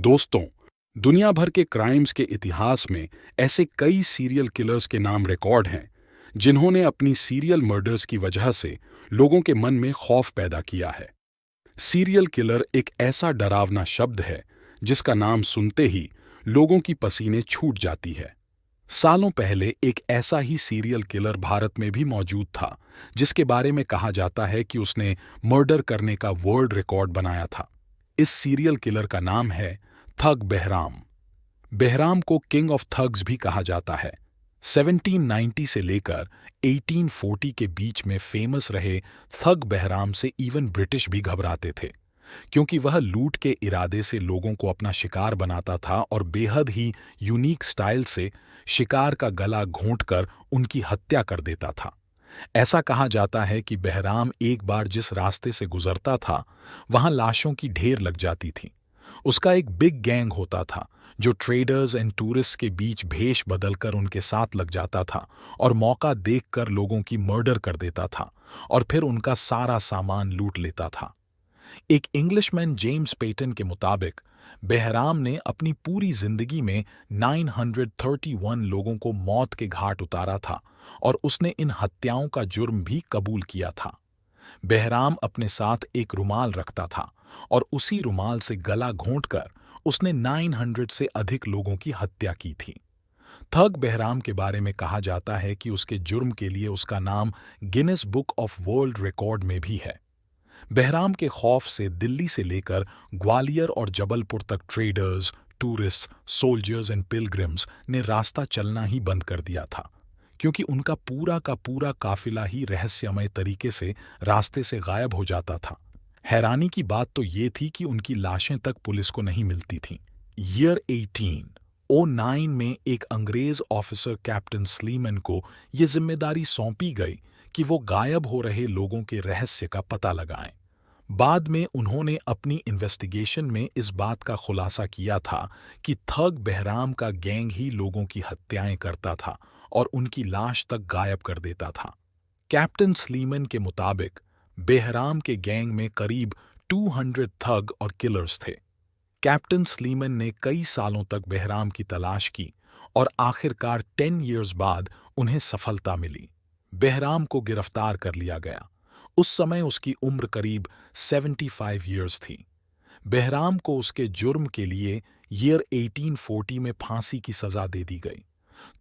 दोस्तों, दुनिया भर के क्राइम्स के इतिहास में ऐसे कई सीरियल किलर्स के नाम रिकॉर्ड हैं जिन्होंने अपनी सीरियल मर्डर्स की वजह से लोगों के मन में खौफ पैदा किया है। सीरियल किलर एक ऐसा डरावना शब्द है जिसका नाम सुनते ही लोगों की पसीने छूट जाती है। सालों पहले एक ऐसा ही सीरियल किलर भारत में भी मौजूद था जिसके बारे में कहा जाता है कि उसने मर्डर करने का वर्ल्ड रिकॉर्ड बनाया था। इस सीरियल किलर का नाम है थग बहराम। बहराम को किंग ऑफ थग्स भी कहा जाता है। 1790 से लेकर 1840 के बीच में फेमस रहे थग बहराम से इवन ब्रिटिश भी घबराते थे, क्योंकि वह लूट के इरादे से लोगों को अपना शिकार बनाता था और बेहद ही यूनिक स्टाइल से शिकार का गला घोंटकर उनकी हत्या कर देता था। ऐसा कहा जाता है कि बहराम एक बार जिस रास्ते से गुजरता था वहां लाशों की ढेर लग जाती थी। उसका एक बिग गैंग होता था जो ट्रेडर्स एंड टूरिस्ट के बीच भेष बदलकर उनके साथ लग जाता था और मौका देखकर लोगों की मर्डर कर देता था और फिर उनका सारा सामान लूट लेता था। एक इंग्लिशमैन जेम्स पेटन के मुताबिक बहराम ने अपनी पूरी जिंदगी में 931 लोगों को मौत के घाट उतारा था और उसने इन हत्याओं का जुर्म भी कबूल किया था। बहराम अपने साथ एक रुमाल रखता था और उसी रुमाल से गला घोंटकर उसने 900 से अधिक लोगों की हत्या की थी। थग बहराम के बारे में कहा जाता है कि उसके जुर्म के लिए उसका नाम Guinness book of world record में भी है। बहराम के खौफ से दिल्ली से लेकर ग्वालियर और जबलपुर तक traders, tourist, soldiers and pilgrims ने रास्ता चलना ही बंद कर दिया था, क्योंकि उनका पूरा का पूरा काफिला ही रहस्यमय तरीके से रास्ते से गायब हो जाता था। हैरानी की बात तो ये थी कि उनकी लाशें तक पुलिस को नहीं मिलती थीं। ईयर 1809 में एक अंग्रेज ऑफिसर कैप्टन स्लीमन को ये जिम्मेदारी सौंपी गई कि वो गायब हो रहे लोगों के रहस्य का पता लगाएं। बाद में उन्होंने अपनी इन्वेस्टिगेशन में इस बात का खुलासा किया था कि थग बहराम का गैंग ही लोगों की हत्याएं करता था और उनकी लाश तक गायब कर देता था। कैप्टन स्लीमन के मुताबिक बहराम के गैंग में करीब 200 थग और किलर्स थे। कैप्टन स्लीमन ने कई सालों तक बहराम की तलाश की और आखिरकार 10 इयर्स बाद उन्हें सफलता मिली। बहराम को गिरफ्तार कर लिया गया। उस समय उसकी उम्र करीब 75 इयर्स थी। बहराम को उसके जुर्म के लिए ईयर 1840 में फांसी की सजा दे दी गई।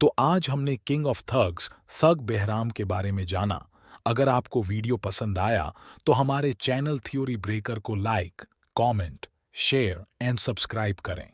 तो आज हमने किंग ऑफ थग्स थग बहराम के बारे में जाना। अगर आपको वीडियो पसंद आया तो हमारे चैनल थ्योरी ब्रेकर को like, comment, share and subscribe करें।